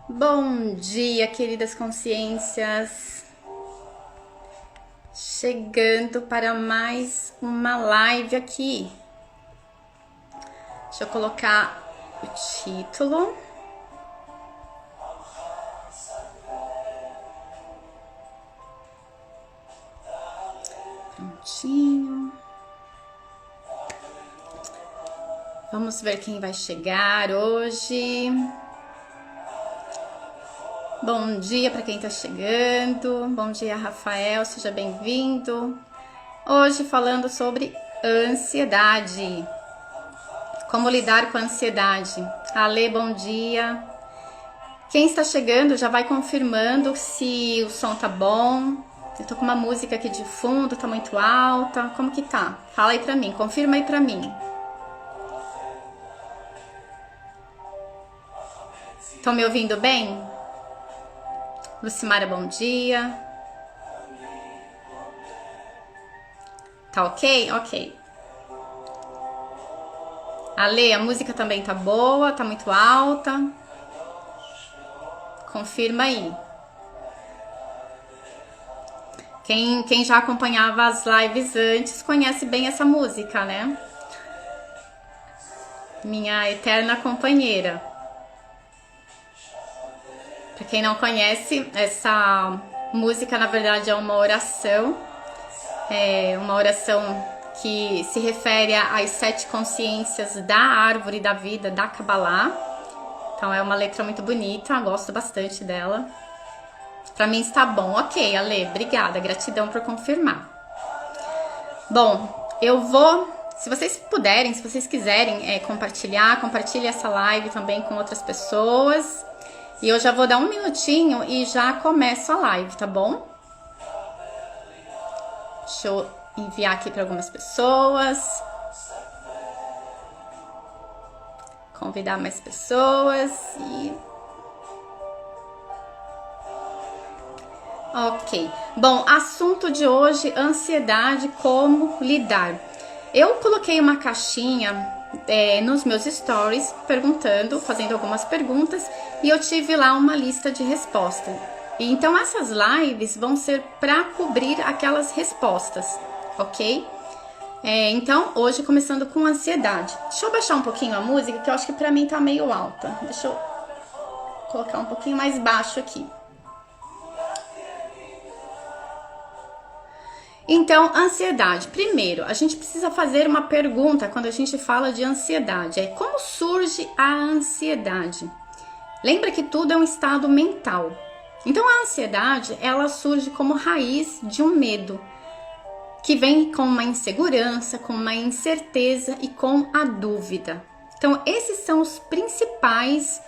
Bom dia, queridas consciências. Chegando para mais uma live aqui. Deixa eu colocar o título. Prontinho. Vamos ver quem vai chegar hoje. Bom dia para quem está chegando. Bom dia, Rafael, seja bem-vindo. Hoje falando sobre ansiedade. Como lidar com a ansiedade. Ale, bom dia. Quem está chegando já vai confirmando se o som tá bom. Eu tô com uma música aqui de fundo, tá muito alta. Como que tá? Fala aí pra mim, confirma aí pra mim. Estão me ouvindo bem? Lucimara, bom dia. Tá ok? Ok. Ale, a música também tá boa, tá muito alta. Confirma aí. Quem já acompanhava as lives antes conhece bem essa música, né? Minha eterna companheira. Para quem não conhece, essa música na verdade é uma oração. É uma oração que se refere às 7 consciências da árvore da vida, da Kabbalah. Então é uma letra muito bonita, gosto bastante dela. Pra mim está bom. Ok, Ale, obrigada, gratidão por confirmar. Bom, eu vou, se vocês puderem, se vocês quiserem compartilhe essa live também com outras pessoas. E eu já vou dar um minutinho e já começo a live, tá bom? Deixa eu enviar aqui para algumas pessoas. Convidar mais pessoas e... Ok. Bom, assunto de hoje, ansiedade, como lidar. Eu coloquei uma caixinha nos meus stories perguntando, fazendo algumas perguntas, e eu tive lá uma lista de respostas. E então essas lives vão ser para cobrir aquelas respostas, ok? Então hoje começando com ansiedade. Deixa eu baixar um pouquinho a música, que eu acho que para mim tá meio alta. Deixa eu colocar um pouquinho mais baixo aqui. Então, ansiedade. Primeiro, a gente precisa fazer uma pergunta quando a gente fala de ansiedade. Como surge a ansiedade? Lembra que tudo é um estado mental. Então, a ansiedade, ela surge como raiz de um medo, que vem com uma insegurança, com uma incerteza e com a dúvida. Então, esses são as principais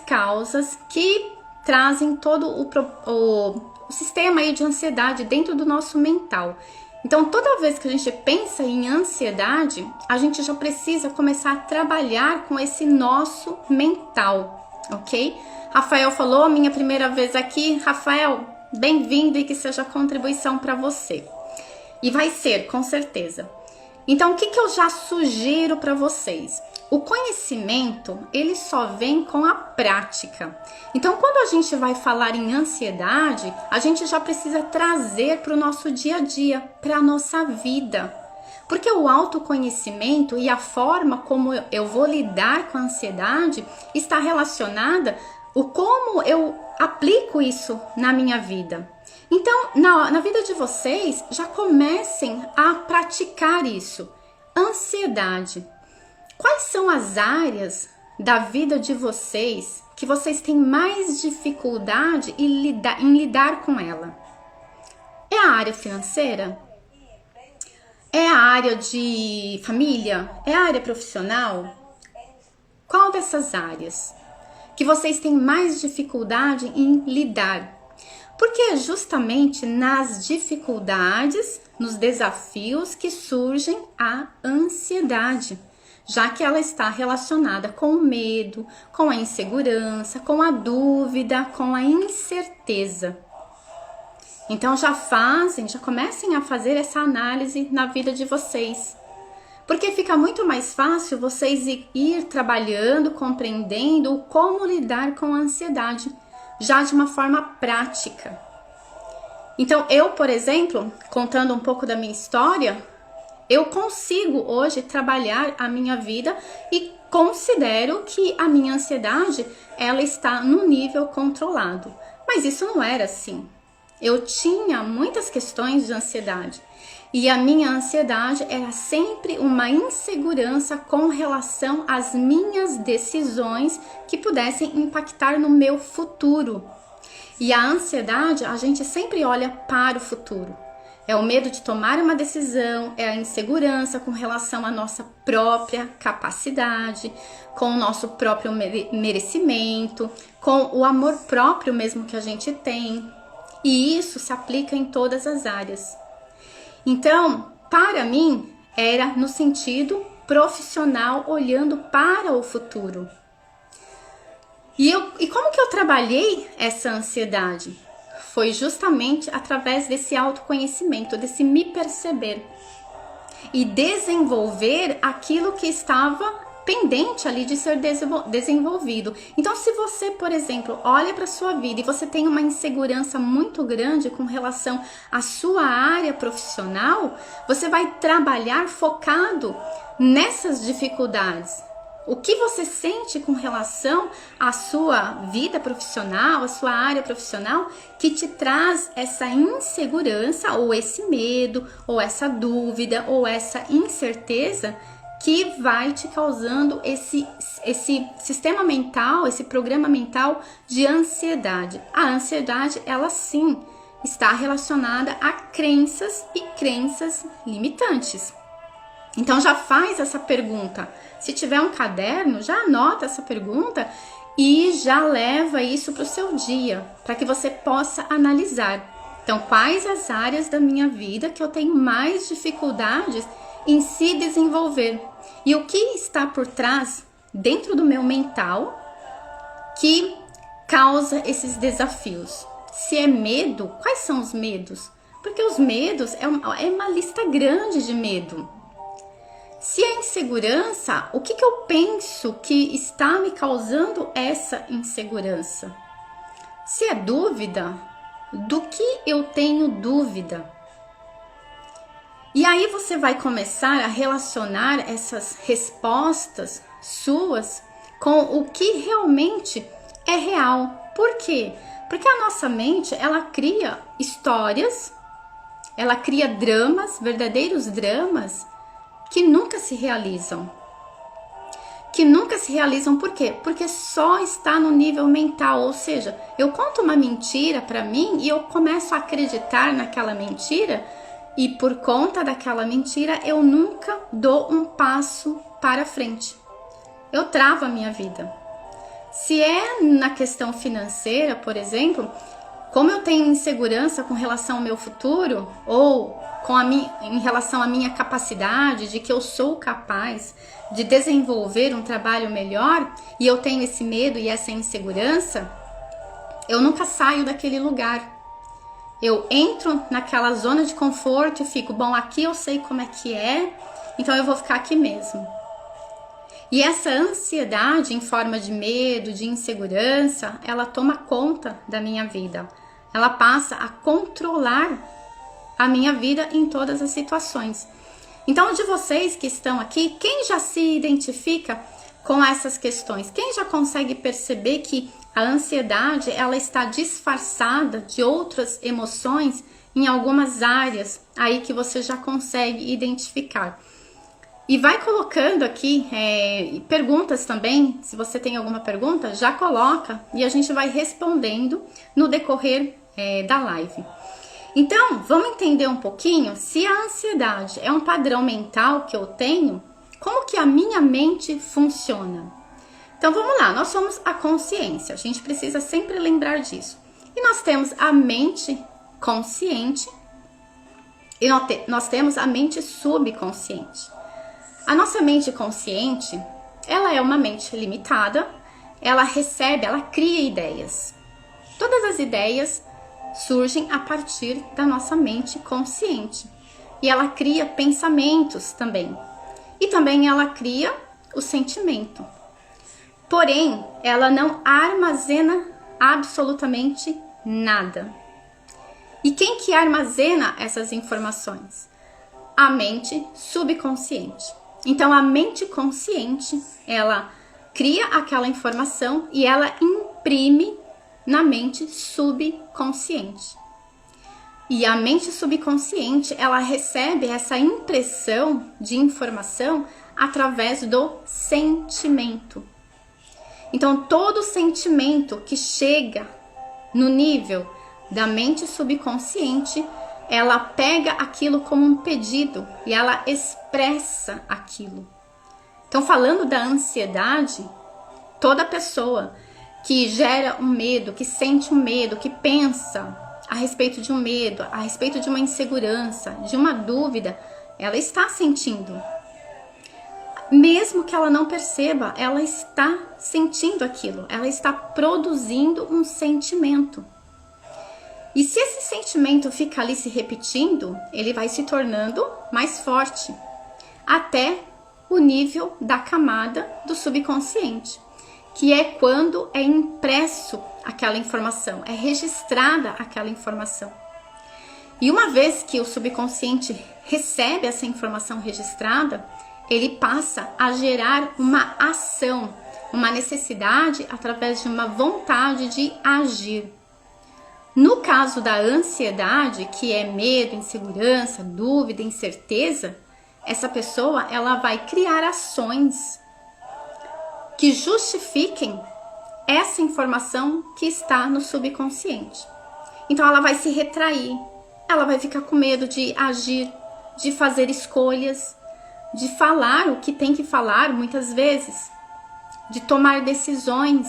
causas que trazem todo o sistema aí de ansiedade dentro do nosso mental. Então, toda vez que a gente pensa em ansiedade, a gente já precisa começar a trabalhar com esse nosso mental, ok? Rafael falou, minha primeira vez aqui. Rafael, bem-vindo e que seja contribuição para você. E vai ser, com certeza. Então, o que eu já sugiro para vocês? O conhecimento, ele só vem com a prática. Então, quando a gente vai falar em ansiedade, a gente já precisa trazer para o nosso dia a dia, para a nossa vida. Porque o autoconhecimento e a forma como eu vou lidar com a ansiedade está relacionada o como eu aplico isso na minha vida. Então, na vida de vocês, já comecem a praticar isso. Ansiedade. Quais são as áreas da vida de vocês que vocês têm mais dificuldade em lidar com ela? É a área financeira? É a área de família? É a área profissional? Qual dessas áreas que vocês têm mais dificuldade em lidar? Porque é justamente nas dificuldades, nos desafios que surgem a ansiedade, já que ela está relacionada com o medo, com a insegurança, com a dúvida, com a incerteza. Então já comecem a fazer essa análise na vida de vocês. Porque fica muito mais fácil vocês ir trabalhando, compreendendo como lidar com a ansiedade, já de uma forma prática. Então, eu, por exemplo, contando um pouco da minha história, eu consigo hoje trabalhar a minha vida e considero que a minha ansiedade, ela está no nível controlado. Mas isso não era assim. Eu tinha muitas questões de ansiedade. E a minha ansiedade era sempre uma insegurança com relação às minhas decisões que pudessem impactar no meu futuro. E a ansiedade, a gente sempre olha para o futuro. É o medo de tomar uma decisão, é a insegurança com relação à nossa própria capacidade, com o nosso próprio merecimento, com o amor próprio mesmo que a gente tem. E isso se aplica em todas as áreas. Então, para mim, era no sentido profissional, olhando para o futuro. E como que eu trabalhei essa ansiedade? Foi justamente através desse autoconhecimento, desse me perceber e desenvolver aquilo que estava pendente ali de ser desenvolvido. Então, se você, por exemplo, olha para a sua vida e você tem uma insegurança muito grande com relação à sua área profissional, você vai trabalhar focado nessas dificuldades. O que você sente com relação à sua vida profissional, à sua área profissional, que te traz essa insegurança, ou esse medo, ou essa dúvida, ou essa incerteza, que vai te causando esse sistema mental, esse programa mental de ansiedade. A ansiedade, ela sim, está relacionada a crenças e crenças limitantes. Então já faz essa pergunta. Se tiver um caderno, já anota essa pergunta e já leva isso para o seu dia, para que você possa analisar. Então, quais as áreas da minha vida que eu tenho mais dificuldades em se desenvolver? E o que está por trás, dentro do meu mental, que causa esses desafios? Se é medo, quais são os medos? Porque os medos é uma lista grande de medo. Se é insegurança, o que eu penso que está me causando essa insegurança? Se é dúvida, do que eu tenho dúvida? E aí você vai começar a relacionar essas respostas suas com o que realmente é real. Por quê? Porque a nossa mente, ela cria histórias, ela cria dramas, verdadeiros dramas, que nunca se realizam. Que nunca se realizam por quê? Porque só está no nível mental, ou seja, eu conto uma mentira para mim e eu começo a acreditar naquela mentira e por conta daquela mentira eu nunca dou um passo para frente. Eu travo a minha vida. Se é na questão financeira, por exemplo, como eu tenho insegurança com relação ao meu futuro ou em relação à minha capacidade, de que eu sou capaz de desenvolver um trabalho melhor e eu tenho esse medo e essa insegurança, eu nunca saio daquele lugar. Eu entro naquela zona de conforto e fico, bom, aqui eu sei como é que é, então eu vou ficar aqui mesmo. E essa ansiedade em forma de medo, de insegurança, ela toma conta da minha vida. Ela passa a controlar a minha vida em todas as situações. Então, de vocês que estão aqui, quem já se identifica com essas questões? Quem já consegue perceber que a ansiedade, ela está disfarçada de outras emoções em algumas áreas aí que você já consegue identificar? E vai colocando aqui perguntas também. Se você tem alguma pergunta, já coloca e a gente vai respondendo no decorrer da live. Então, vamos entender um pouquinho se a ansiedade é um padrão mental que eu tenho, como que a minha mente funciona. Então, vamos lá, nós somos a consciência, a gente precisa sempre lembrar disso. E nós temos a mente consciente e nós temos a mente subconsciente. A nossa mente consciente, ela é uma mente limitada, ela cria ideias. Todas as ideias surgem a partir da nossa mente consciente. E ela cria pensamentos também. e também ela cria o sentimento. Porém, ela não armazena absolutamente nada. E quem que armazena essas informações? A mente subconsciente. Então, a mente consciente, ela cria aquela informação e ela imprime na mente subconsciente. E a mente subconsciente, ela recebe essa impressão de informação através do sentimento. Então, todo sentimento que chega no nível da mente subconsciente, ela pega aquilo como um pedido e ela expressa aquilo. Então, falando da ansiedade, toda pessoa que gera um medo, que sente um medo, que pensa a respeito de um medo, a respeito de uma insegurança, de uma dúvida, ela está sentindo. Mesmo que ela não perceba, ela está sentindo aquilo, ela está produzindo um sentimento. E se esse sentimento fica ali se repetindo, ele vai se tornando mais forte, até o nível da camada do subconsciente, que é quando é impresso aquela informação, é registrada aquela informação. E uma vez que o subconsciente recebe essa informação registrada, ele passa a gerar uma ação, uma necessidade através de uma vontade de agir. No caso da ansiedade, que é medo, insegurança, dúvida, incerteza, essa pessoa ela vai criar ações que justifiquem essa informação que está no subconsciente. Então ela vai se retrair, ela vai ficar com medo de agir, de fazer escolhas, de falar o que tem que falar muitas vezes, de tomar decisões.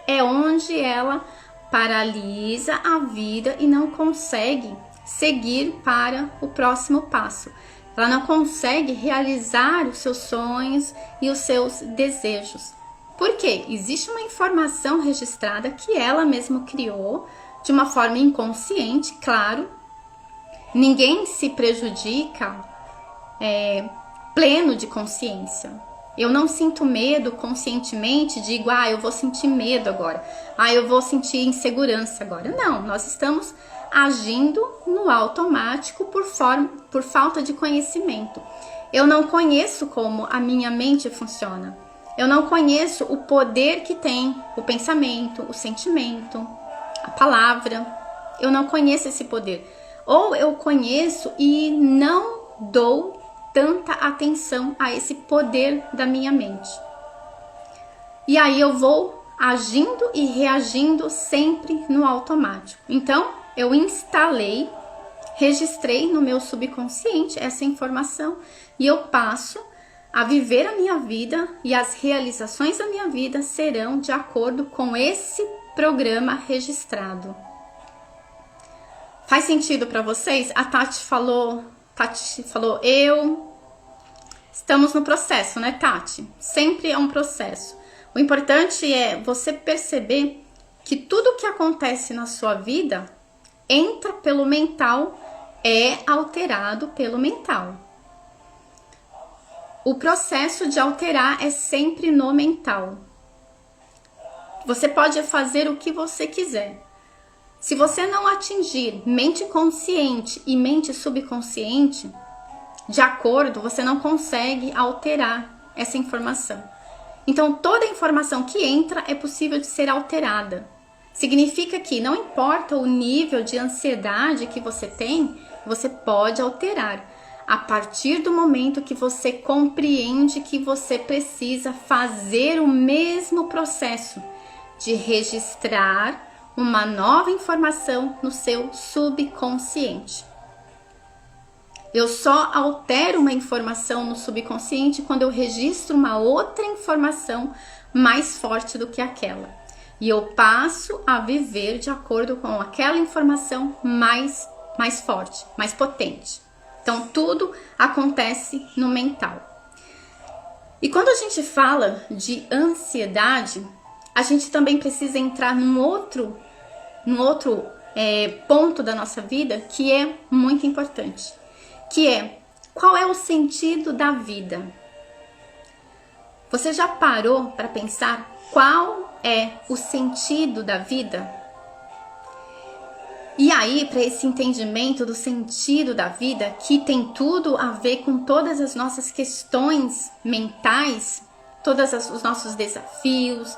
É onde ela paralisa a vida e não consegue seguir para o próximo passo. Ela não consegue realizar os seus sonhos e os seus desejos. Por quê? Existe uma informação registrada que ela mesma criou de uma forma inconsciente, claro. Ninguém se prejudica pleno de consciência. Eu não sinto medo conscientemente, digo, eu vou sentir medo agora, eu vou sentir insegurança agora. Não, nós estamos agindo no automático por falta de conhecimento. Eu não conheço como a minha mente funciona. Eu não conheço o poder que tem o pensamento, o sentimento, a palavra. Eu não conheço esse poder. Ou eu conheço e não dou tanta atenção a esse poder da minha mente. E aí eu vou agindo e reagindo sempre no automático. Então, eu instalei, registrei no meu subconsciente essa informação e eu passo a viver a minha vida e as realizações da minha vida serão de acordo com esse programa registrado. Faz sentido para vocês? A Tati falou, estamos no processo, né, Tati? Sempre é um processo. O importante é você perceber que tudo que acontece na sua vida entra pelo mental, é alterado pelo mental. O processo de alterar é sempre no mental. Você pode fazer o que você quiser. Se você não atingir mente consciente e mente subconsciente de acordo, você não consegue alterar essa informação. Então, toda informação que entra é possível de ser alterada. Significa que não importa o nível de ansiedade que você tem, você pode alterar. A partir do momento que você compreende que você precisa fazer o mesmo processo de registrar uma nova informação no seu subconsciente. Eu só altero uma informação no subconsciente quando eu registro uma outra informação mais forte do que aquela. E eu passo a viver de acordo com aquela informação mais forte, mais potente. Então, tudo acontece no mental. E quando a gente fala de ansiedade, a gente também precisa entrar num outro ponto da nossa vida que é muito importante. Que é Qual é o sentido da vida? Você já parou para pensar qual é o sentido da vida? E aí, para esse entendimento do sentido da vida, que tem tudo a ver com todas as nossas questões mentais, todos os nossos desafios,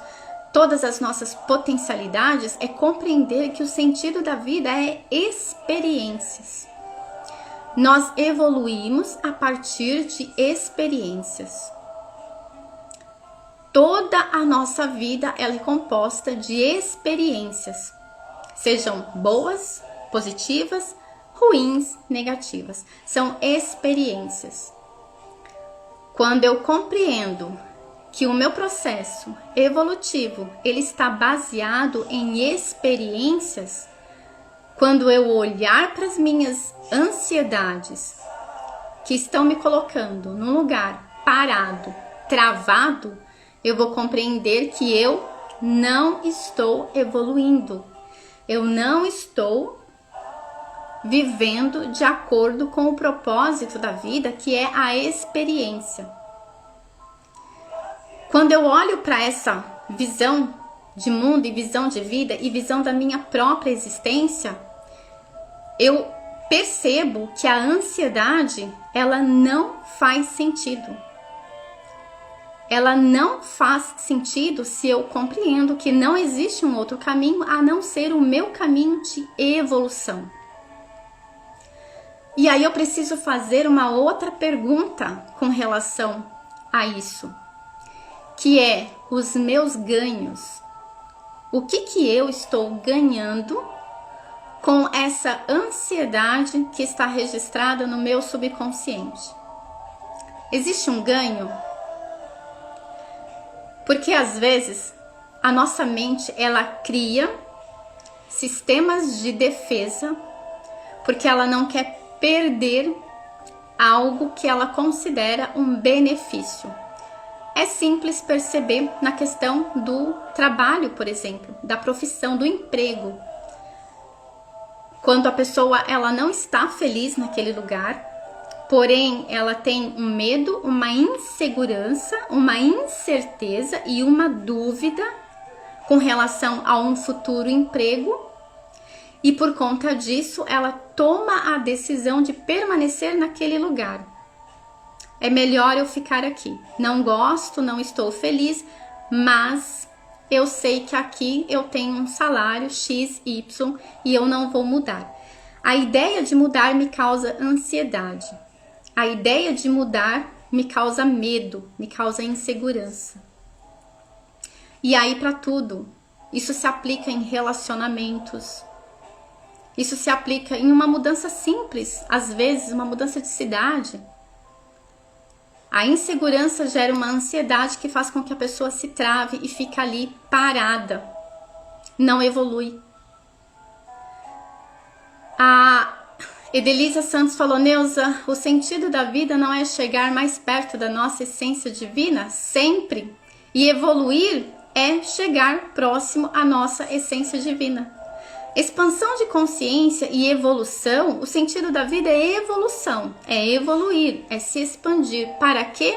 todas as nossas potencialidades, é compreender que o sentido da vida é experiências. Nós evoluímos a partir de experiências. Toda a nossa vida ela é composta de experiências. Sejam boas, positivas, ruins, negativas. São experiências. Quando eu compreendo que o meu processo evolutivo ele está baseado em experiências, quando eu olhar para as minhas ansiedades que estão me colocando num lugar parado, travado, eu vou compreender que eu não estou evoluindo. Eu não estou vivendo de acordo com o propósito da vida, que é a experiência. Quando eu olho para essa visão de mundo e visão de vida e visão da minha própria existência, eu percebo que a ansiedade, ela não faz sentido. Ela não faz sentido se eu compreendo que não existe um outro caminho a não ser o meu caminho de evolução. E aí eu preciso fazer uma outra pergunta com relação a isso, que é os meus ganhos. O que eu estou ganhando com essa ansiedade que está registrada no meu subconsciente? Existe um ganho? Porque às vezes a nossa mente ela cria sistemas de defesa porque ela não quer perder algo que ela considera um benefício. É simples perceber na questão do trabalho, por exemplo, da profissão, do emprego. Quando a pessoa ela não está feliz naquele lugar, porém ela tem um medo, uma insegurança, uma incerteza e uma dúvida com relação a um futuro emprego, e por conta disso ela toma a decisão de permanecer naquele lugar. É melhor eu ficar aqui. Não gosto, não estou feliz, mas eu sei que aqui eu tenho um salário X, Y e eu não vou mudar. A ideia de mudar me causa ansiedade. A ideia de mudar me causa medo, me causa insegurança. E aí para tudo, isso se aplica em relacionamentos. Isso se aplica em uma mudança simples, às vezes uma mudança de cidade. A insegurança gera uma ansiedade que faz com que a pessoa se trave e fique ali parada, não evolui. A Edelisa Santos falou: Neuza, o sentido da vida não é chegar mais perto da nossa essência divina? Sempre. E evoluir é chegar próximo à nossa essência divina. Expansão de consciência e evolução, o sentido da vida é evolução, é evoluir, é se expandir. Para quê?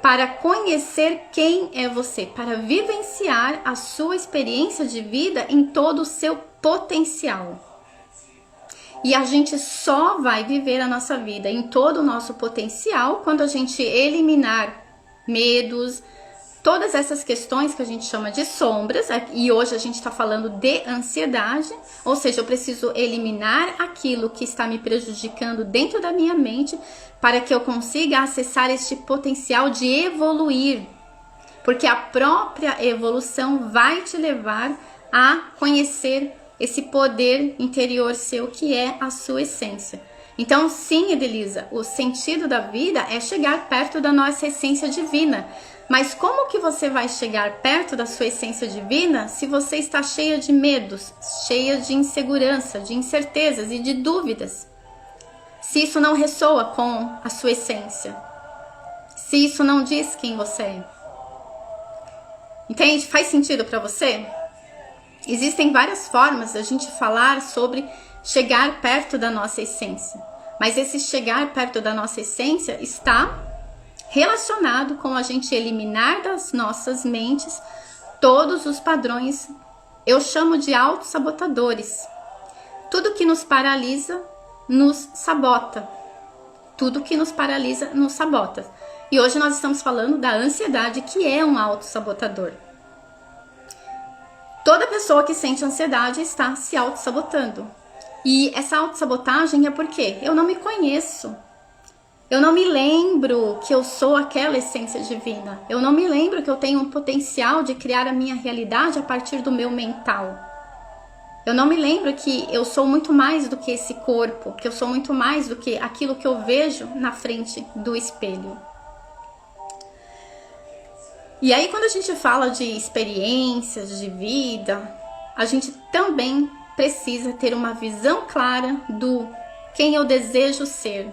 Para conhecer quem é você, para vivenciar a sua experiência de vida em todo o seu potencial. E a gente só vai viver a nossa vida em todo o nosso potencial quando a gente eliminar medos, todas essas questões que a gente chama de sombras, e hoje a gente está falando de ansiedade, ou seja, eu preciso eliminar aquilo que está me prejudicando dentro da minha mente para que eu consiga acessar este potencial de evoluir, porque a própria evolução vai te levar a conhecer esse poder interior seu que é a sua essência. Então, sim, Edelisa, o sentido da vida é chegar perto da nossa essência divina. Mas como que você vai chegar perto da sua essência divina se você está cheia de medos, cheia de insegurança, de incertezas e de dúvidas? Se isso não ressoa com a sua essência, se isso não diz quem você é. Entende? Faz sentido para você? Existem várias formas da gente falar sobre chegar perto da nossa essência. Mas esse chegar perto da nossa essência está relacionado com a gente eliminar das nossas mentes todos os padrões, eu chamo de autossabotadores. Tudo que nos paralisa, nos sabota. Tudo que nos paralisa, nos sabota. E hoje nós estamos falando da ansiedade, que é um autossabotador. Toda pessoa que sente ansiedade está se autossabotando. E essa autossabotagem é porque eu não me conheço. Eu não me lembro que eu sou aquela essência divina. Eu não me lembro que eu tenho um potencial de criar a minha realidade a partir do meu mental. Eu não me lembro que eu sou muito mais do que esse corpo, que eu sou muito mais do que aquilo que eu vejo na frente do espelho. E aí, quando a gente fala de experiências de vida, a gente também precisa ter uma visão clara do quem eu desejo ser.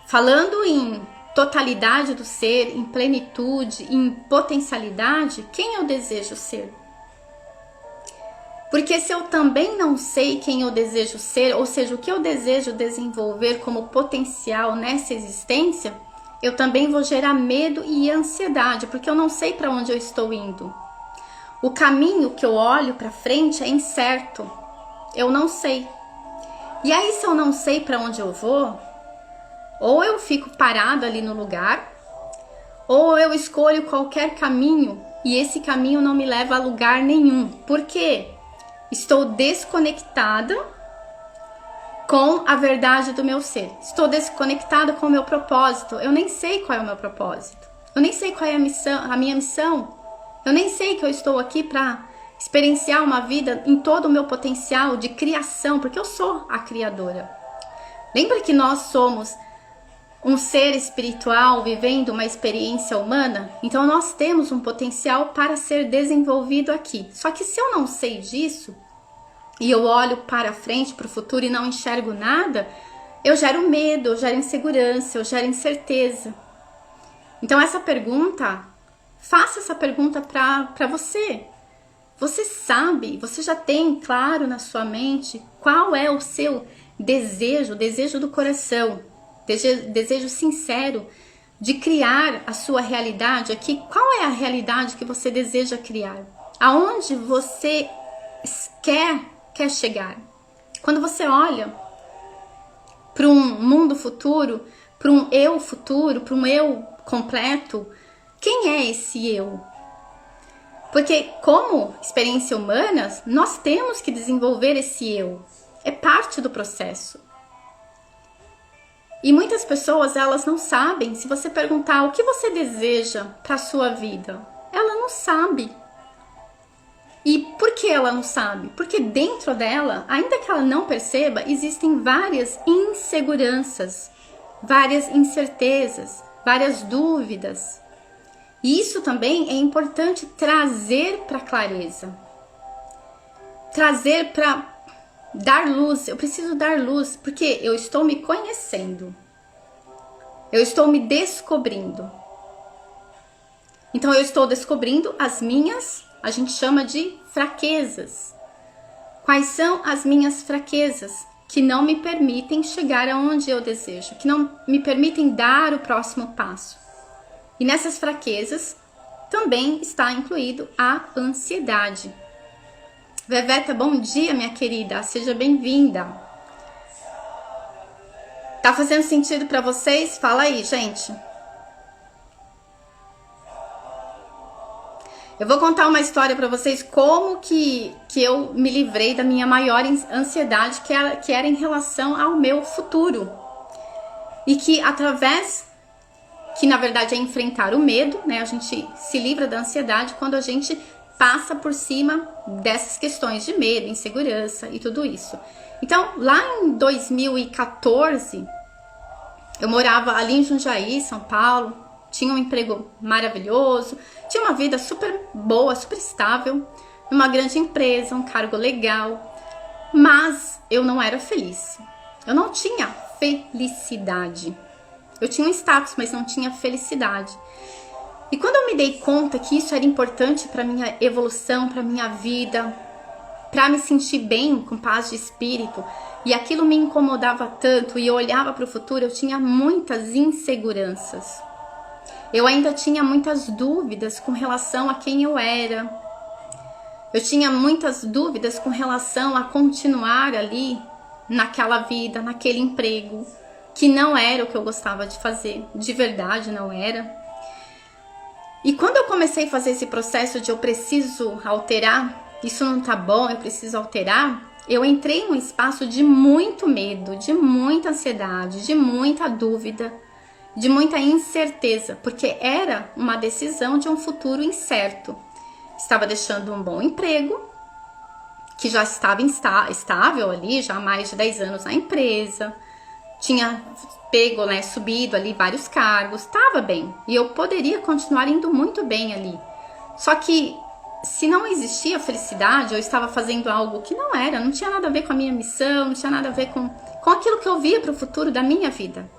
Falando em totalidade do ser, em plenitude, em potencialidade, quem eu desejo ser? Porque se eu também não sei quem eu desejo ser, ou seja, o que eu desejo desenvolver como potencial nessa existência, eu também vou gerar medo e ansiedade, porque eu não sei para onde eu estou indo. O caminho que eu olho para frente é incerto, eu não sei. E aí, se eu não sei para onde eu vou, ou eu fico parado ali no lugar, ou eu escolho qualquer caminho e esse caminho não me leva a lugar nenhum. Por quê? Estou desconectada com a verdade do meu ser. Estou desconectada com o meu propósito. Eu nem sei qual é o meu propósito. Eu nem sei qual é a minha missão. Eu nem sei que eu estou aqui para experienciar uma vida em todo o meu potencial de criação, porque eu sou a criadora. Lembra que nós somos um ser espiritual vivendo uma experiência humana? Então nós temos um potencial para ser desenvolvido aqui. Só que se eu não sei disso e eu olho para frente, para o futuro e não enxergo nada, eu gero medo, eu gero insegurança, eu gero incerteza. Então essa pergunta, faça essa pergunta para você. Você sabe, você já tem claro na sua mente qual é o seu desejo, o desejo do coração, desejo sincero de criar a sua realidade aqui? Qual é a realidade que você deseja criar? Aonde você quer chegar? Quando você olha para um mundo futuro, para um eu futuro, para um eu completo, quem é esse eu? Porque como experiência humana, nós temos que desenvolver esse eu. É parte do processo. E muitas pessoas, elas não sabem. Se você perguntar o que você deseja para a sua vida, ela não sabe. E por que ela não sabe? Porque dentro dela, ainda que ela não perceba, existem várias inseguranças, várias incertezas, várias dúvidas. E isso também é importante trazer para a clareza. Trazer para dar luz. Eu preciso dar luz porque eu estou me conhecendo. Eu estou me descobrindo. Então eu estou descobrindo as minhas, a gente chama de fraquezas. Quais são as minhas fraquezas que não me permitem chegar aonde eu desejo, que não me permitem dar o próximo passo? E nessas fraquezas também está incluído a ansiedade. Veveta, bom dia, minha querida, seja bem-vinda. Tá fazendo sentido para vocês? Fala aí, gente. Eu vou contar uma história para vocês como que eu me livrei da minha maior ansiedade, que era em relação ao meu futuro. E que através, que na verdade é enfrentar o medo, né? A gente se livra da ansiedade quando a gente passa por cima dessas questões de medo, insegurança e tudo isso. Então, lá em 2014, eu morava ali em Jundiaí, São Paulo, tinha um emprego maravilhoso, tinha uma vida super boa, super estável, numa grande empresa, um cargo legal, mas eu não era feliz. Eu não tinha felicidade. Eu tinha um status, mas não tinha felicidade. E quando eu me dei conta que isso era importante para minha evolução, para minha vida, para me sentir bem, com paz de espírito, e aquilo me incomodava tanto, e eu olhava para o futuro, eu tinha muitas inseguranças. Eu ainda tinha muitas dúvidas com relação a quem eu era. Eu tinha muitas dúvidas com relação a continuar ali naquela vida, naquele emprego, que não era o que eu gostava de fazer, de verdade não era. E quando eu comecei a fazer esse processo de eu preciso alterar, isso não tá bom, eu preciso alterar, eu entrei num espaço de muito medo, de muita ansiedade, de muita dúvida, de muita incerteza, porque era uma decisão de um futuro incerto. Estava deixando um bom emprego, que já estava estável ali, já há mais de 10 anos na empresa, tinha pego, né, subido ali vários cargos, estava bem, e eu poderia continuar indo muito bem ali. Só que se não existia felicidade, eu estava fazendo algo que não era, não tinha nada a ver com a minha missão, não tinha nada a ver com aquilo que eu via para o futuro da minha vida,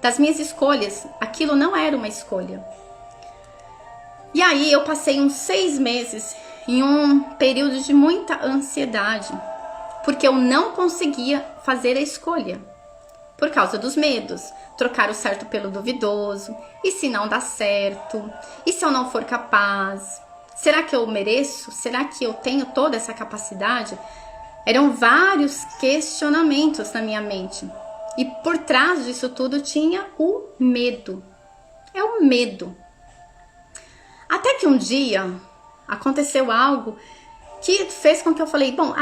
das minhas escolhas. Aquilo não era uma escolha. E aí eu passei uns 6 meses em um período de muita ansiedade, porque eu não conseguia fazer a escolha, por causa dos medos. Trocar o certo pelo duvidoso, e se não dá certo, e se eu não for capaz, será que eu mereço? Será que eu tenho toda essa capacidade? Eram vários questionamentos na minha mente, e por trás disso tudo tinha o medo. É o medo. Até que um dia aconteceu algo que fez com que eu falei, bom,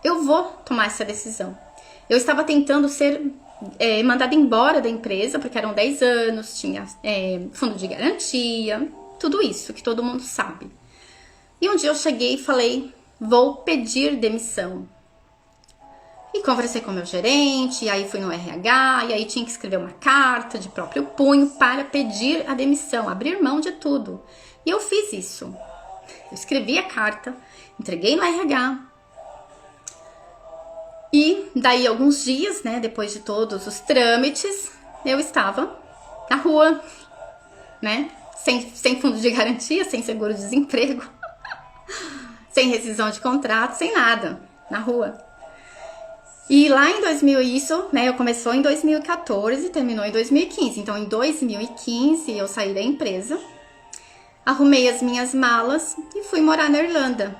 eu vou tomar essa decisão. Eu estava tentando ser mandada embora da empresa, porque eram 10 anos, tinha fundo de garantia, tudo isso que todo mundo sabe. E um dia eu cheguei e falei, vou pedir demissão. E conversei com o meu gerente, e aí fui no RH, e aí tinha que escrever uma carta de próprio punho para pedir a demissão, abrir mão de tudo. E eu fiz isso. Eu escrevi a carta, entreguei no RH. E daí alguns dias, né, depois de todos os trâmites, eu estava na rua, né, sem fundo de garantia, sem seguro-desemprego, sem rescisão de contrato, sem nada, na rua. E lá em 2000, isso, né, começou em 2014 e terminou em 2015. Então, em 2015, eu saí da empresa, arrumei as minhas malas e fui morar na Irlanda.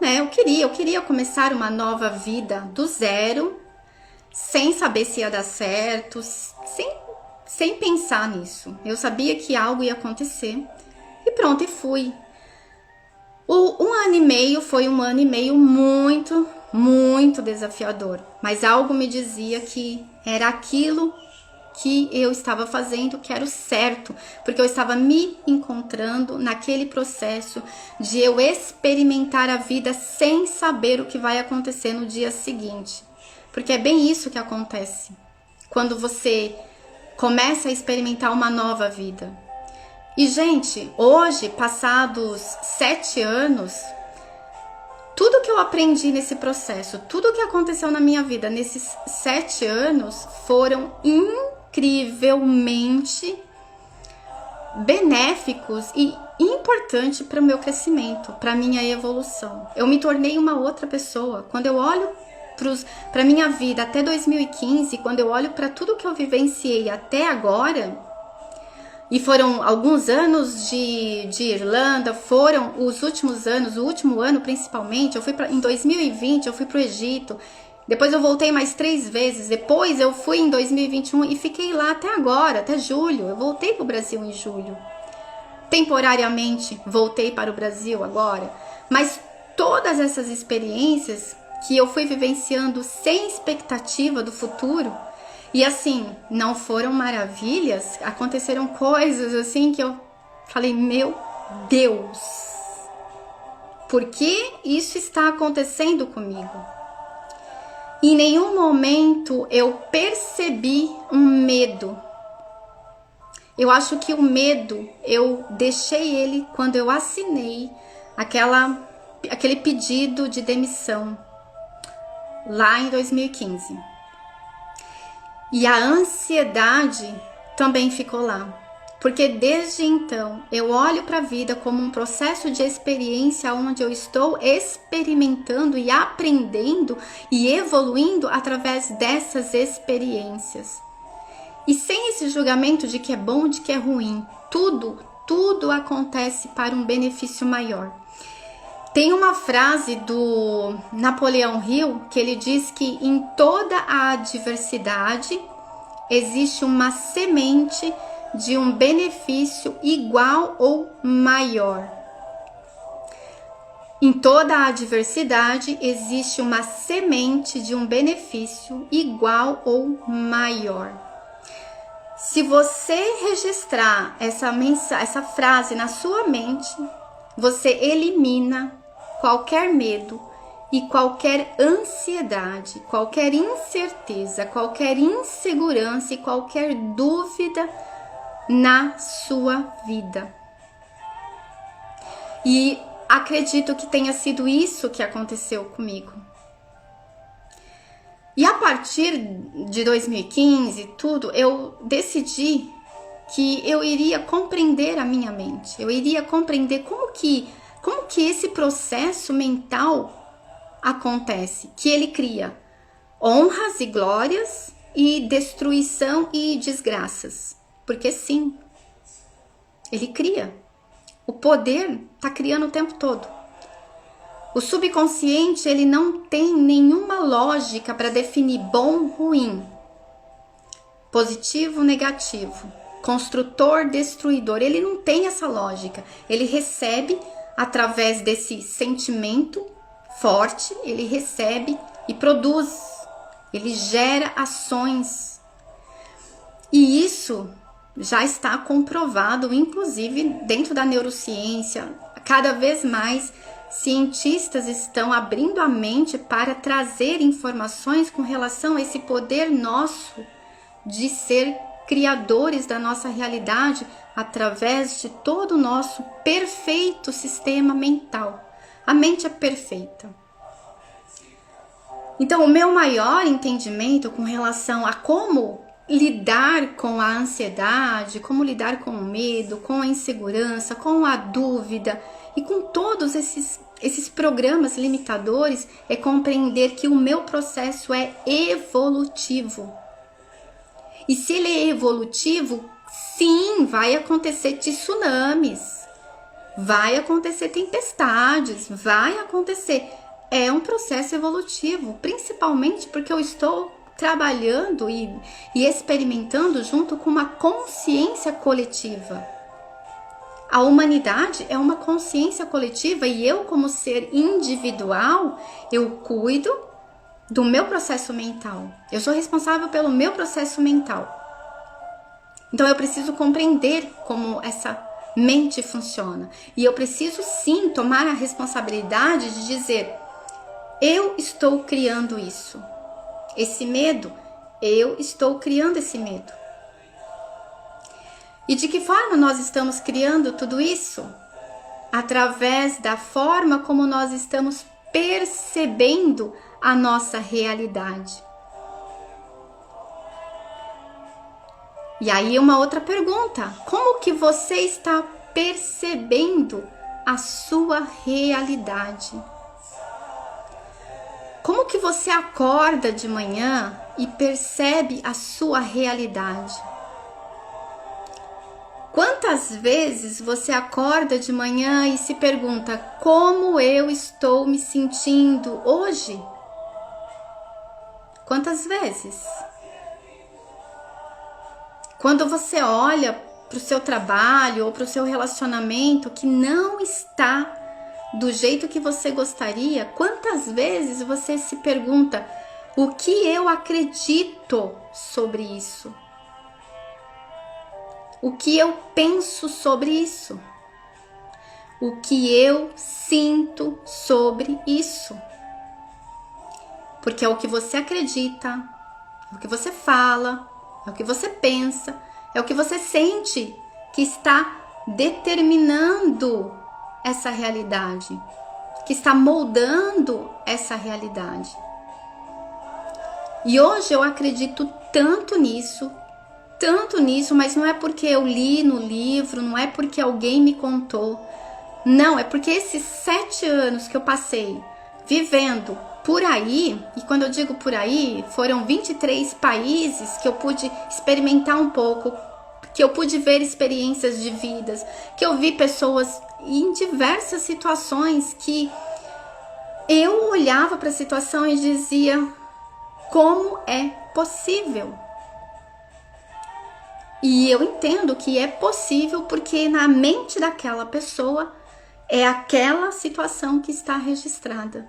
Né, eu queria começar uma nova vida do zero, sem saber se ia dar certo, sem pensar nisso. Eu sabia que algo ia acontecer e pronto, e fui. Um ano e meio foi um ano e meio muito desafiador, mas algo me dizia que era aquilo que eu estava fazendo, que era o certo, porque eu estava me encontrando naquele processo de eu experimentar a vida sem saber o que vai acontecer no dia seguinte, porque é bem isso que acontece quando você começa a experimentar uma nova vida. E gente, hoje, passados 7 anos, tudo que eu aprendi nesse processo, tudo que aconteceu na minha vida nesses 7 anos foram incrivelmente benéficos e importantes para o meu crescimento, para a minha evolução. Eu me tornei uma outra pessoa. Quando eu olho para a minha vida até 2015, quando eu olho para tudo que eu vivenciei até agora, e foram alguns anos de Irlanda, foram os últimos anos, o último ano principalmente, em 2020 eu fui para o Egito, depois eu voltei mais 3 vezes, depois eu fui em 2021 e fiquei lá até agora, até julho, eu voltei para o Brasil em julho. Temporariamente voltei para o Brasil agora, mas todas essas experiências que eu fui vivenciando sem expectativa do futuro, e assim, não foram maravilhas, aconteceram coisas assim que eu falei, meu Deus, por que isso está acontecendo comigo? Em nenhum momento eu percebi um medo. Eu acho que o medo, eu deixei ele quando eu assinei aquele pedido de demissão, lá em 2015. E a ansiedade também ficou lá, Porque desde então eu olho para a vida como um processo de experiência onde eu estou experimentando e aprendendo e evoluindo através dessas experiências. E sem esse julgamento de que é bom, de que é ruim, tudo acontece para um benefício maior. Tem uma frase do Napoleão Hill que ele diz que em toda a adversidade existe uma semente de um benefício igual ou maior. Em toda a adversidade existe uma semente de um benefício igual ou maior. Se você registrar essa frase na sua mente, você elimina qualquer medo e qualquer ansiedade, qualquer incerteza, qualquer insegurança e qualquer dúvida na sua vida. E acredito que tenha sido isso que aconteceu comigo. E a partir de 2015, eu decidi que eu iria compreender a minha mente. Eu iria compreender como que esse processo mental acontece, que ele cria honras e glórias e destruição e desgraças. Porque sim, ele cria. O poder está criando o tempo todo. O subconsciente, ele não tem nenhuma lógica para definir bom, ruim, positivo, negativo, construtor, destruidor. Ele não tem essa lógica. Ele recebe através desse sentimento forte, ele recebe e produz. Ele gera ações. E isso já está comprovado, inclusive dentro da neurociência. Cada vez mais cientistas estão abrindo a mente para trazer informações com relação a esse poder nosso de ser criadores da nossa realidade através de todo o nosso perfeito sistema mental. A mente é perfeita. Então, o meu maior entendimento com relação a como lidar com a ansiedade, como lidar com o medo, com a insegurança, com a dúvida e com todos esses programas limitadores é compreender que o meu processo é evolutivo. E se ele é evolutivo, sim, vai acontecer tsunamis, vai acontecer tempestades, vai acontecer. É um processo evolutivo, principalmente porque eu estou trabalhando e experimentando junto com uma consciência coletiva. A humanidade é uma consciência coletiva e eu, como ser individual, eu cuido do meu processo mental. Eu sou responsável pelo meu processo mental. Então eu preciso compreender como essa mente funciona. E eu preciso sim tomar a responsabilidade de dizer: eu estou criando isso. Esse medo, eu estou criando esse medo. E de que forma nós estamos criando tudo isso? Através da forma como nós estamos percebendo a nossa realidade. E aí uma outra pergunta: como que você está percebendo a sua realidade? Como que você acorda de manhã e percebe a sua realidade? Quantas vezes você acorda de manhã e se pergunta: como eu estou me sentindo hoje? Quantas vezes? Quando você olha para o seu trabalho ou para o seu relacionamento que não está do jeito que você gostaria, quantas vezes você se pergunta: o que eu acredito sobre isso? O que eu penso sobre isso? O que eu sinto sobre isso? Porque é o que você acredita, é o que você fala, é o que você pensa, é o que você sente que está determinando essa realidade, que está moldando essa realidade. E hoje eu acredito tanto nisso tanto nisso, mas não é porque eu li no livro, não é porque alguém me contou. Não, é porque esses 7 anos que eu passei vivendo por aí, e quando eu digo por aí, foram 23 países que eu pude experimentar um pouco, que eu pude ver experiências de vidas, que eu vi pessoas em diversas situações que eu olhava para a situação e dizia: como é possível? E eu entendo que é possível porque na mente daquela pessoa é aquela situação que está registrada.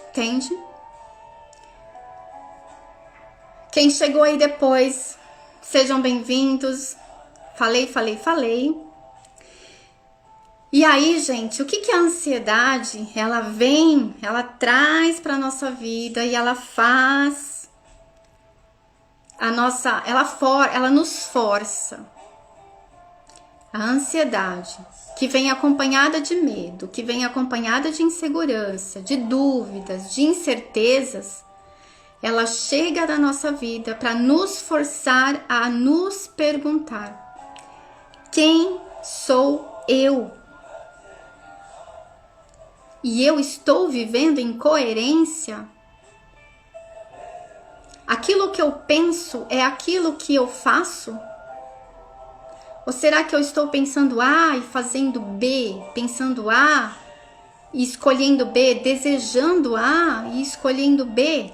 Entende? Quem chegou aí depois, sejam bem-vindos. Falei. E aí, gente, o que a ansiedade, ela vem, ela traz para nossa vida e ela faz a nossa, ela nos força. A ansiedade, que vem acompanhada de medo, que vem acompanhada de insegurança, de dúvidas, de incertezas, ela chega na nossa vida para nos forçar a nos perguntar: quem sou eu? E eu estou vivendo em coerência? Aquilo que eu penso é aquilo que eu faço? Ou será que eu estou pensando A e fazendo B, pensando A e escolhendo B, desejando A e escolhendo B?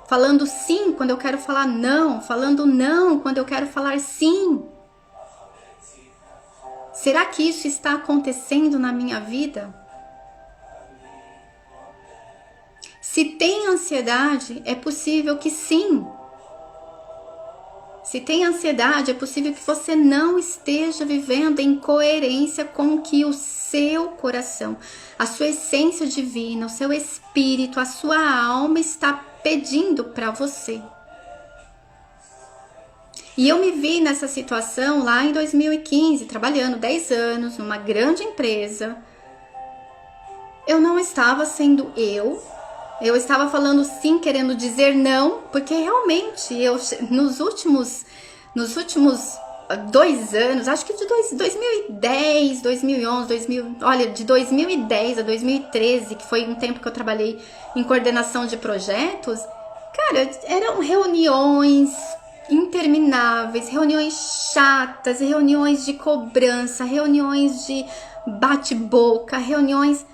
Falando sim quando eu quero falar não, falando não quando eu quero falar sim. Será que isso está acontecendo na minha vida? Se tem ansiedade, é possível que sim. Se tem ansiedade, é possível que você não esteja vivendo em coerência com o que o seu coração, a sua essência divina, o seu espírito, a sua alma está pedindo para você. E eu me vi nessa situação lá em 2015, trabalhando 10 anos numa grande empresa. Eu não estava sendo eu estava falando sim, querendo dizer não, porque realmente eu nos últimos 2 anos, acho que de 2010, 2011, de 2010 a 2013, que foi um tempo que eu trabalhei em coordenação de projetos, cara, eram reuniões intermináveis, reuniões chatas, reuniões de cobrança, reuniões de bate-boca, reuniões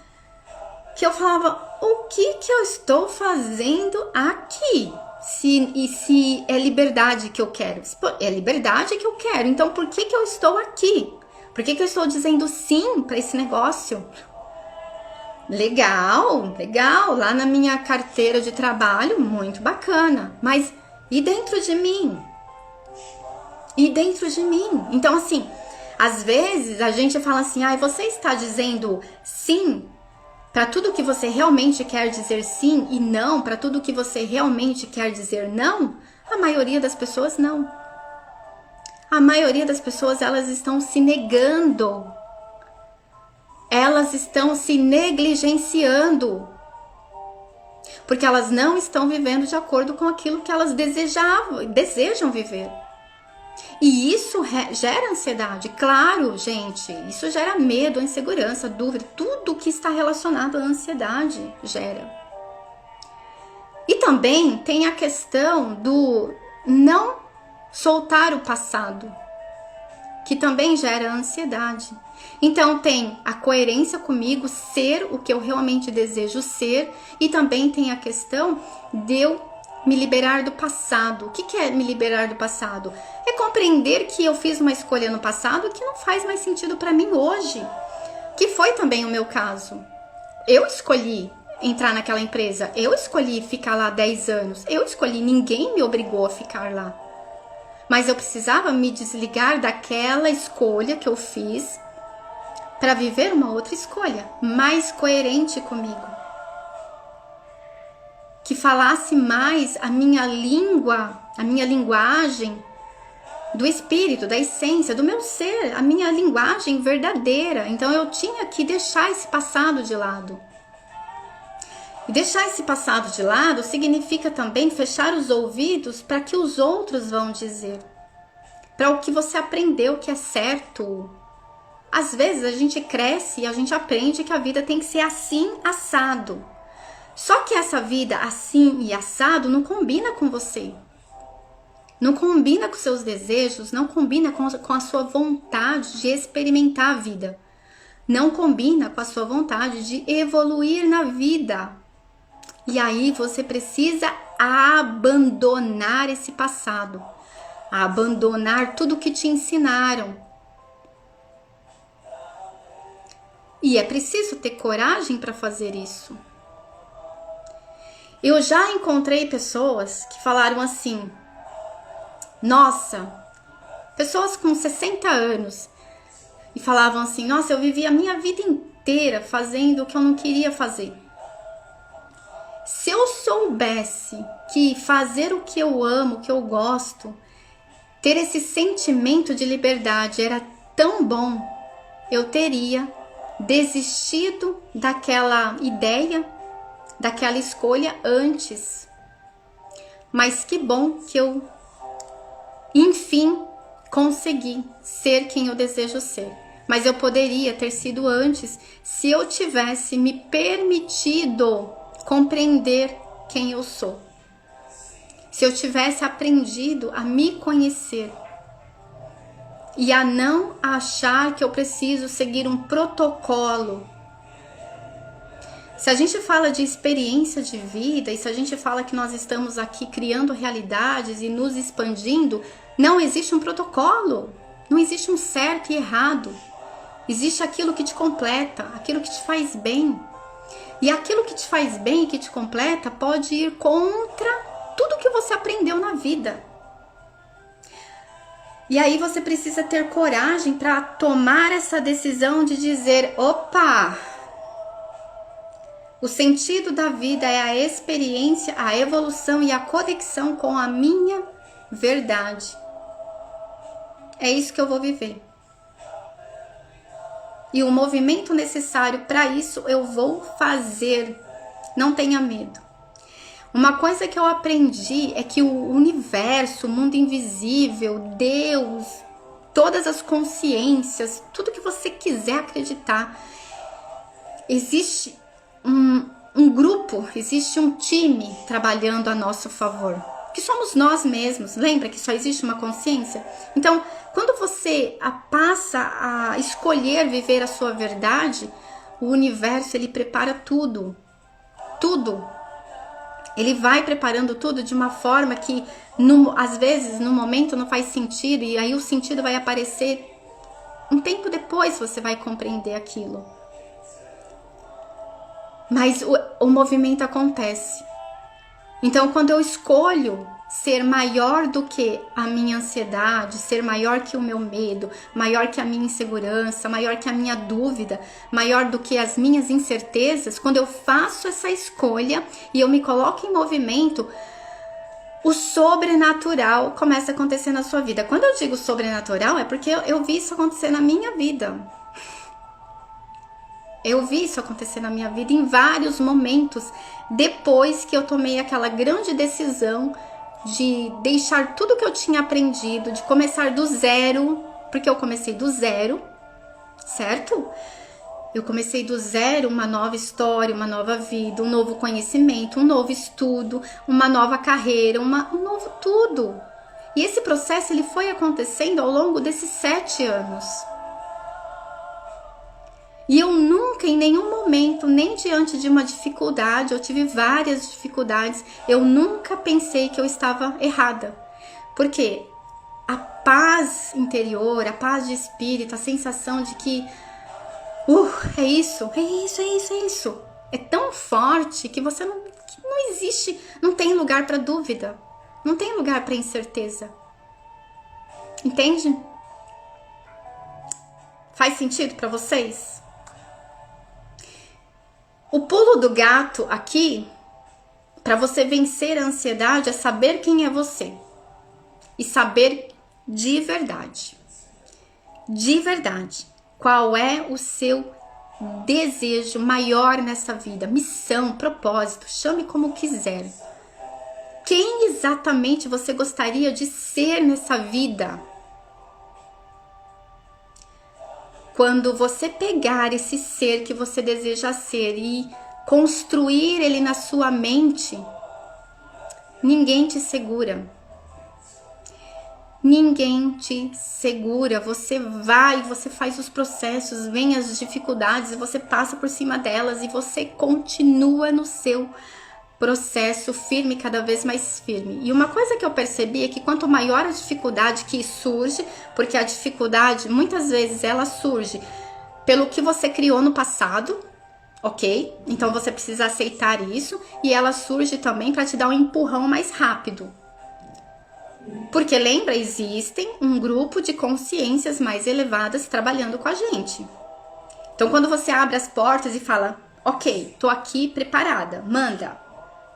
que eu falava: o que eu estou fazendo aqui? Se é liberdade que eu quero? É liberdade que eu quero, então por que eu estou aqui? Por que eu estou dizendo sim para esse negócio? Legal, lá na minha carteira de trabalho, muito bacana, mas e dentro de mim? Então assim, às vezes a gente fala assim: você está dizendo sim para tudo que você realmente quer dizer sim e não para tudo que você realmente quer dizer não? A maioria das pessoas não. A maioria das pessoas, elas estão se negando. Elas estão se negligenciando. Porque elas não estão vivendo de acordo com aquilo que elas desejam viver. E isso gera ansiedade, claro, gente, isso gera medo, insegurança, dúvida, tudo que está relacionado à ansiedade gera. E também tem a questão do não soltar o passado, que também gera ansiedade. Então tem a coerência comigo, ser o que eu realmente desejo ser, e também tem a questão de eu me liberar do passado. O que é me liberar do passado? É compreender que eu fiz uma escolha no passado que não faz mais sentido para mim hoje. Que foi também o meu caso. Eu escolhi entrar naquela empresa. Eu escolhi ficar lá 10 anos. Eu escolhi, ninguém me obrigou a ficar lá. Mas eu precisava me desligar daquela escolha que eu fiz para viver uma outra escolha, mais coerente comigo. Que falasse mais a minha língua, a minha linguagem do espírito, da essência, do meu ser, a minha linguagem verdadeira. Então eu tinha que deixar esse passado de lado. E deixar esse passado de lado significa também fechar os ouvidos para que os outros vão dizer, para o que você aprendeu que é certo. Às vezes a gente cresce e a gente aprende que a vida tem que ser assim, assado. Só que essa vida assim e assado não combina com você. Não combina com seus desejos, não combina com a sua vontade de experimentar a vida. Não combina com a sua vontade de evoluir na vida. E aí você precisa abandonar esse passado. Abandonar tudo que te ensinaram. E é preciso ter coragem para fazer isso. Eu já encontrei pessoas que falaram assim, nossa, pessoas com 60 anos, e falavam assim, nossa, eu vivi a minha vida inteira fazendo o que eu não queria fazer. Se eu soubesse que fazer o que eu amo, o que eu gosto, ter esse sentimento de liberdade era tão bom, eu teria desistido daquela ideia, daquela escolha antes. Mas que bom que eu, enfim, consegui ser quem eu desejo ser. Mas eu poderia ter sido antes se eu tivesse me permitido compreender quem eu sou. Se eu tivesse aprendido a me conhecer e a não achar que eu preciso seguir um protocolo. Se a gente fala de experiência de vida e se a gente fala que nós estamos aqui criando realidades e nos expandindo, não existe um protocolo, não existe um certo e errado. Existe aquilo que te completa, aquilo que te faz bem. E aquilo que te faz bem e que te completa pode ir contra tudo que você aprendeu na vida. E aí você precisa ter coragem para tomar essa decisão de dizer, opa, o sentido da vida é a experiência, a evolução e a conexão com a minha verdade. É isso que eu vou viver. E o movimento necessário para isso eu vou fazer. Não tenha medo. Uma coisa que eu aprendi é que o universo, o mundo invisível, Deus, todas as consciências, tudo que você quiser acreditar, existe um grupo, existe um time trabalhando a nosso favor, que somos nós mesmos. Lembra que só existe uma consciência? Então, quando você passa a escolher viver a sua verdade, o universo, ele prepara tudo. Tudo. Ele vai preparando tudo de uma forma que, às vezes, no momento não faz sentido, e aí o sentido vai aparecer um tempo depois, você vai compreender aquilo. Mas o movimento acontece. Então, quando eu escolho ser maior do que a minha ansiedade, ser maior que o meu medo, maior que a minha insegurança, maior que a minha dúvida, maior do que as minhas incertezas, quando eu faço essa escolha e eu me coloco em movimento, o sobrenatural começa a acontecer na sua vida. Quando eu digo sobrenatural, é porque eu vi isso acontecer na minha vida. Eu vi isso acontecer na minha vida em vários momentos, depois que eu tomei aquela grande decisão de deixar tudo que eu tinha aprendido, de começar do zero, porque eu comecei do zero, certo? Eu comecei do zero, uma nova história, uma nova vida, um novo conhecimento, um novo estudo, uma nova carreira, um novo tudo. E esse processo ele foi acontecendo ao longo desses 7 anos. E eu nunca, em nenhum momento, nem diante de uma dificuldade, eu tive várias dificuldades, eu nunca pensei que eu estava errada. Porque a paz interior, a paz de espírito, a sensação de que é isso, é tão forte que você não existe, não tem lugar para dúvida, não tem lugar para incerteza. Entende? Faz sentido para vocês? O pulo do gato aqui, para você vencer a ansiedade, é saber quem é você. E saber de verdade. De verdade. Qual é o seu desejo maior nessa vida, missão, propósito, chame como quiser. Quem exatamente você gostaria de ser nessa vida? Quando você pegar esse ser que você deseja ser e construir ele na sua mente, ninguém te segura. Ninguém te segura. Você vai, você faz os processos, vem as dificuldades, você passa por cima delas e você continua no seu processo firme, cada vez mais firme. E uma coisa que eu percebi é que quanto maior a dificuldade que surge, porque a dificuldade muitas vezes ela surge pelo que você criou no passado, ok? Então você precisa aceitar isso, e ela surge também para te dar um empurrão mais rápido. Porque lembra, existem um grupo de consciências mais elevadas trabalhando com a gente. Então quando você abre as portas e fala, ok, tô aqui preparada, manda.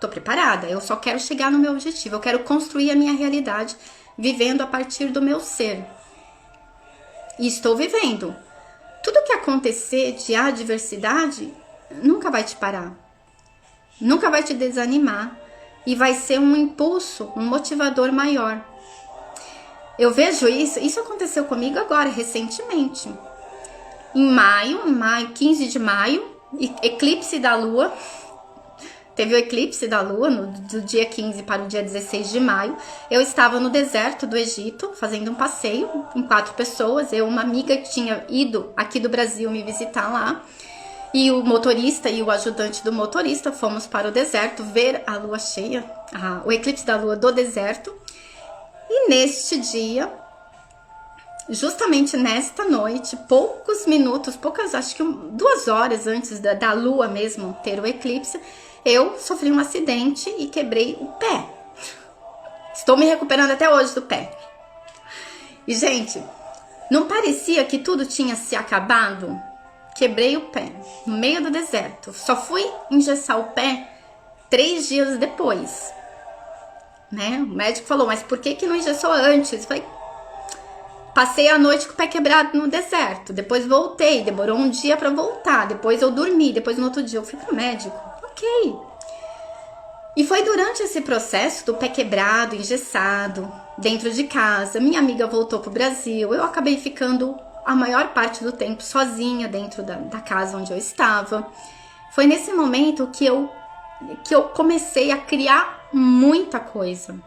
Tô preparada, eu só quero chegar no meu objetivo, eu quero construir a minha realidade vivendo a partir do meu ser. E estou vivendo. Tudo que acontecer de adversidade nunca vai te parar, nunca vai te desanimar e vai ser um impulso, um motivador maior. Eu vejo isso aconteceu comigo agora, recentemente. Em maio, 15 de maio, eclipse da lua. Teve o eclipse da lua do dia 15 para o dia 16 de maio. Eu estava no deserto do Egito, fazendo um passeio em 4 pessoas. Eu, uma amiga que tinha ido aqui do Brasil me visitar lá. E o motorista e o ajudante do motorista fomos para o deserto ver a lua cheia, o eclipse da lua do deserto. E neste dia, justamente nesta noite, poucos minutos, acho que 2 horas antes da lua mesmo ter o eclipse, eu sofri um acidente e quebrei o pé. Estou me recuperando até hoje do pé. E, gente, não parecia que tudo tinha se acabado? Quebrei o pé no meio do deserto. Só fui engessar o pé 3 dias depois. Né? O médico falou, mas por que não engessou antes? Eu falei, passei a noite com o pé quebrado no deserto. Depois voltei, demorou um dia para voltar. Depois eu dormi, depois no outro dia eu fui pro médico. Ok. E foi durante esse processo do pé quebrado, engessado, dentro de casa. Minha amiga voltou pro Brasil. Eu acabei ficando a maior parte do tempo sozinha dentro da casa onde eu estava. Foi nesse momento que eu comecei a criar muita coisa.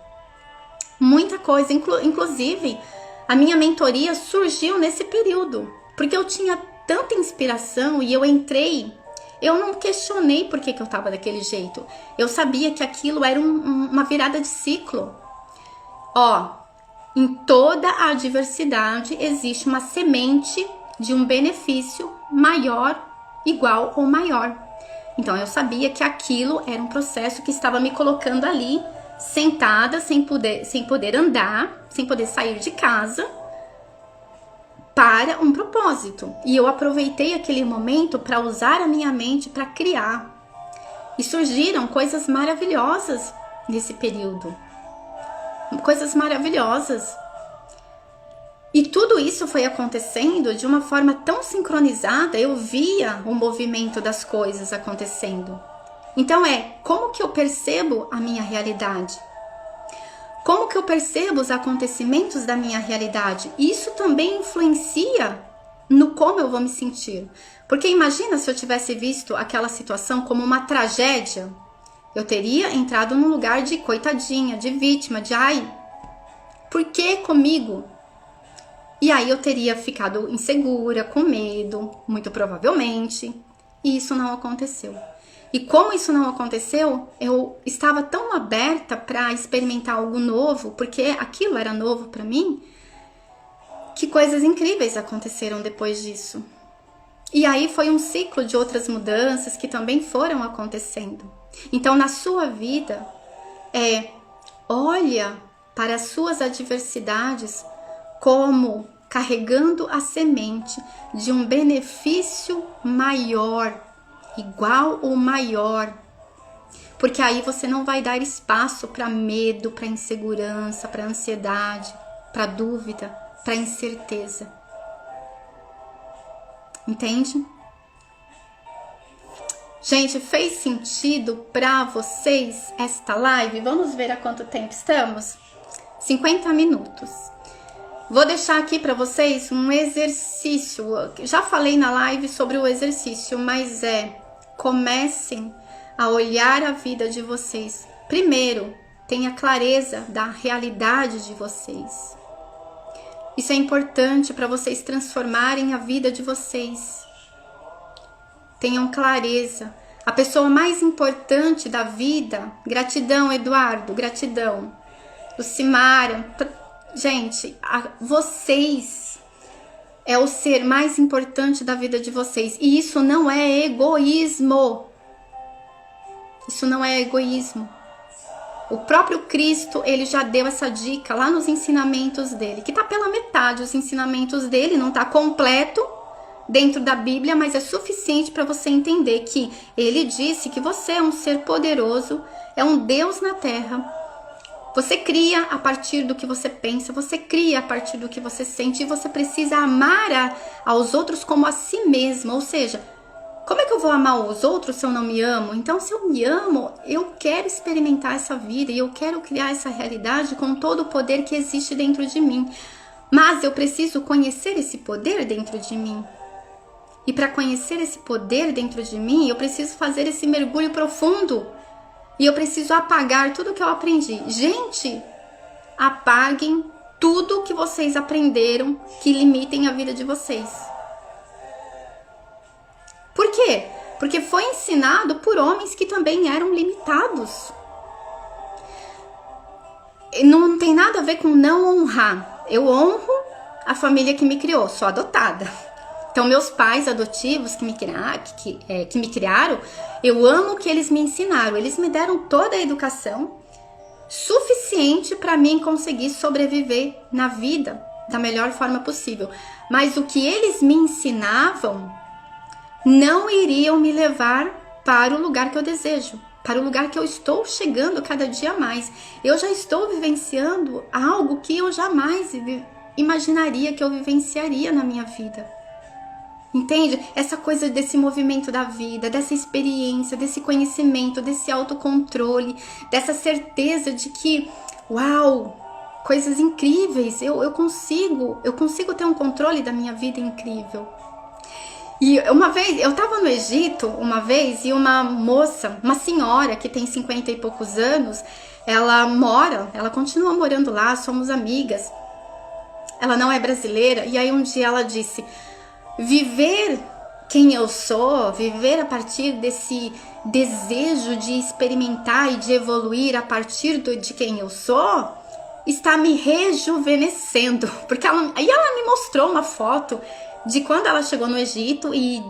Muita coisa. Inclusive, a minha mentoria surgiu nesse período. Porque eu tinha tanta inspiração e eu entrei. Eu não questionei por que eu estava daquele jeito. Eu sabia que aquilo era uma virada de ciclo. Em toda a adversidade existe uma semente de um benefício maior, igual ou maior. Então eu sabia que aquilo era um processo que estava me colocando ali, sentada, sem poder andar, sem poder sair de casa, para um propósito. E eu aproveitei aquele momento para usar a minha mente para criar. E surgiram coisas maravilhosas nesse período. Coisas maravilhosas. E tudo isso foi acontecendo de uma forma tão sincronizada, eu via o movimento das coisas acontecendo. Então como que eu percebo a minha realidade? Como que eu percebo os acontecimentos da minha realidade? Isso também influencia no como eu vou me sentir. Porque imagina se eu tivesse visto aquela situação como uma tragédia. Eu teria entrado num lugar de coitadinha, de vítima, de por que comigo? E aí eu teria ficado insegura, com medo, muito provavelmente. E isso não aconteceu. E como isso não aconteceu, eu estava tão aberta para experimentar algo novo, porque aquilo era novo para mim, que coisas incríveis aconteceram depois disso. E aí foi um ciclo de outras mudanças que também foram acontecendo. Então, na sua vida, olha para as suas adversidades como carregando a semente de um benefício maior, igual ou maior, porque aí você não vai dar espaço para medo, para insegurança, para ansiedade, para dúvida, para incerteza. Entende? Gente, fez sentido para vocês esta live? Vamos ver há quanto tempo estamos? 50 minutos. Vou deixar aqui para vocês um exercício. Já falei na live sobre o exercício, mas comecem a olhar a vida de vocês. Primeiro, tenha clareza da realidade de vocês. Isso é importante para vocês transformarem a vida de vocês. Tenham clareza. A pessoa mais importante da vida, gratidão, Eduardo, gratidão. Lucimara, gente, vocês é o ser mais importante da vida de vocês. E isso não é egoísmo. Isso não é egoísmo. O próprio Cristo, ele já deu essa dica lá nos ensinamentos dele, que tá pela metade. Os ensinamentos dele não tá completo dentro da Bíblia, mas é suficiente para você entender que ele disse que você é um ser poderoso, é um Deus na terra. Você cria a partir do que você pensa, você cria a partir do que você sente, e você precisa amar aos outros como a si mesmo. Ou seja, como é que eu vou amar os outros se eu não me amo? Então, se eu me amo, eu quero experimentar essa vida e eu quero criar essa realidade com todo o poder que existe dentro de mim. Mas eu preciso conhecer esse poder dentro de mim. E para conhecer esse poder dentro de mim, eu preciso fazer esse mergulho profundo. E eu preciso apagar tudo que eu aprendi. Gente, apaguem tudo que vocês aprenderam que limitem a vida de vocês. Por quê? Porque foi ensinado por homens que também eram limitados. Não tem nada a ver com não honrar. Eu honro a família que me criou, sou adotada. Então, meus pais adotivos que me criaram, eu amo o que eles me ensinaram. Eles me deram toda a educação suficiente para mim conseguir sobreviver na vida da melhor forma possível. Mas o que eles me ensinavam não iriam me levar para o lugar que eu desejo, para o lugar que eu estou chegando cada dia mais. Eu já estou vivenciando algo que eu jamais imaginaria que eu vivenciaria na minha vida. Entende? Essa coisa desse movimento da vida, dessa experiência, desse conhecimento, desse autocontrole, dessa certeza de que, uau, coisas incríveis, eu consigo ter um controle da minha vida incrível. E uma vez, eu tava no Egito, e uma moça, uma senhora que tem 50 e poucos anos, ela continua morando lá, somos amigas, ela não é brasileira, e aí um dia ela disse: viver quem eu sou, viver a partir desse desejo de experimentar e de evoluir a partir de quem eu sou, está me rejuvenescendo. Porque ela me mostrou uma foto de quando ela chegou no Egito e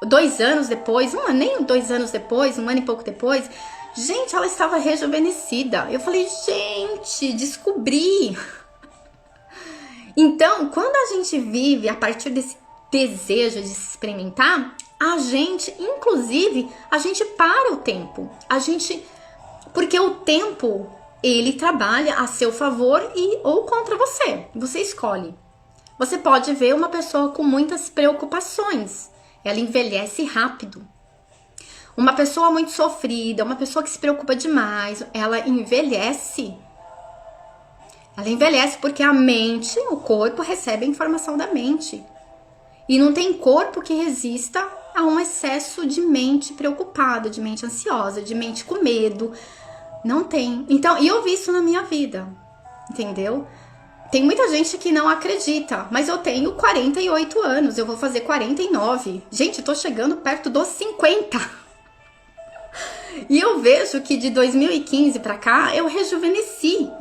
2 anos depois, nem 2 anos depois, 1 ano e pouco depois, gente, ela estava rejuvenescida. Eu falei, gente, descobri. Então, quando a gente vive a partir desse desejo de se experimentar, a gente para o tempo. Porque o tempo, ele trabalha a seu favor ou contra você. Você escolhe. Você pode ver uma pessoa com muitas preocupações. Ela envelhece rápido. Uma pessoa muito sofrida, uma pessoa que se preocupa demais, ela envelhece. Ela envelhece porque a mente, o corpo, recebe a informação da mente. E não tem corpo que resista a um excesso de mente preocupada, de mente ansiosa, de mente com medo. Não tem. Então, e eu vi isso na minha vida, entendeu? Tem muita gente que não acredita, mas eu tenho 48 anos, eu vou fazer 49. Gente, eu tô chegando perto dos 50. E eu vejo que de 2015 pra cá, eu rejuvenesci.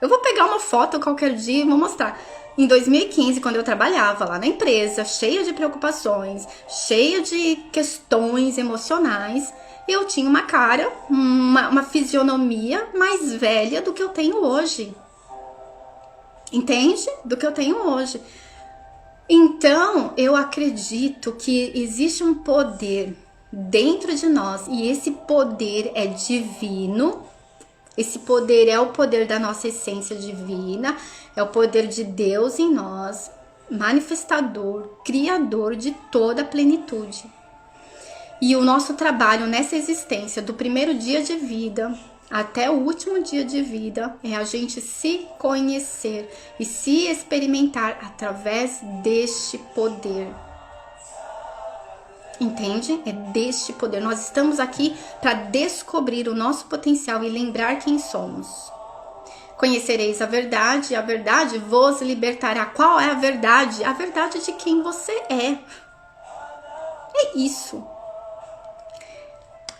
Eu vou pegar uma foto qualquer dia e vou mostrar. Em 2015, quando eu trabalhava lá na empresa, cheia de preocupações, cheia de questões emocionais, eu tinha uma cara, uma fisionomia mais velha do que eu tenho hoje. Entende? Do que eu tenho hoje. Então, eu acredito que existe um poder dentro de nós, e esse poder é divino. Esse poder é o poder da nossa essência divina, é o poder de Deus em nós. manifestador, criador de toda a plenitude. E o nosso trabalho nessa existência, do primeiro dia de vida até o último dia de vida, é a gente se conhecer e se experimentar através deste poder. Entende? É deste poder. Nós estamos aqui para descobrir o nosso potencial e lembrar quem somos. Conhecereis a verdade vos libertará. Qual é a verdade? A verdade de quem você é. É isso.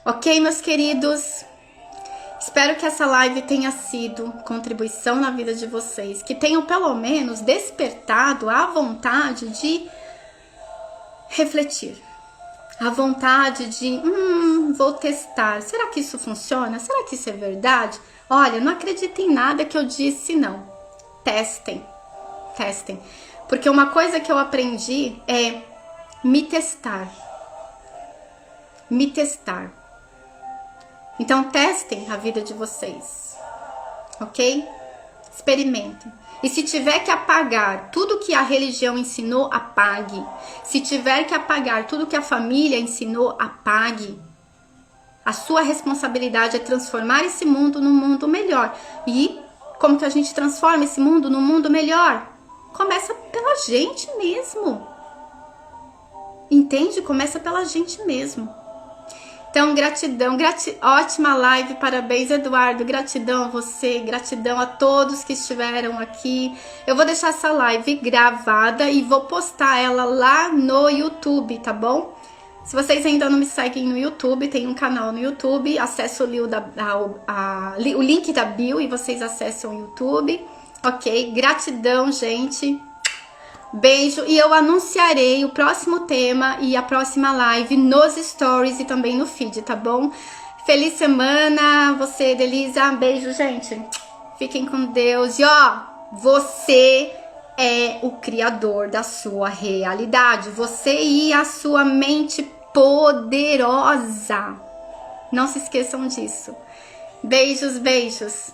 Ok, meus queridos? Espero que essa live tenha sido contribuição na vida de vocês, que tenham pelo menos despertado a vontade de refletir, a vontade de, vou testar, será que isso funciona? Será que isso é verdade? Olha, não acreditem em nada que eu disse, não. Testem, porque uma coisa que eu aprendi é me testar. Então, testem a vida de vocês, ok? Experimentem. E se tiver que apagar tudo que a religião ensinou, apague. Se tiver que apagar tudo que a família ensinou, apague. A sua responsabilidade é transformar esse mundo num mundo melhor. E como que a gente transforma esse mundo num mundo melhor? Começa pela gente mesmo. Entende? Começa pela gente mesmo. Então, gratidão, ótima live, parabéns, Eduardo, gratidão a você, gratidão a todos que estiveram aqui. Eu vou deixar essa live gravada e vou postar ela lá no YouTube, tá bom? Se vocês ainda não me seguem no YouTube, tem um canal no YouTube, acesse o link da bio e vocês acessam o YouTube, ok? Gratidão, gente. Beijo, e eu anunciarei o próximo tema e a próxima live nos stories e também no feed, tá bom? Feliz semana, você, Delisa, beijo, gente. Fiquem com Deus. E ó, você é o criador da sua realidade. Você e a sua mente poderosa. Não se esqueçam disso. Beijos, beijos.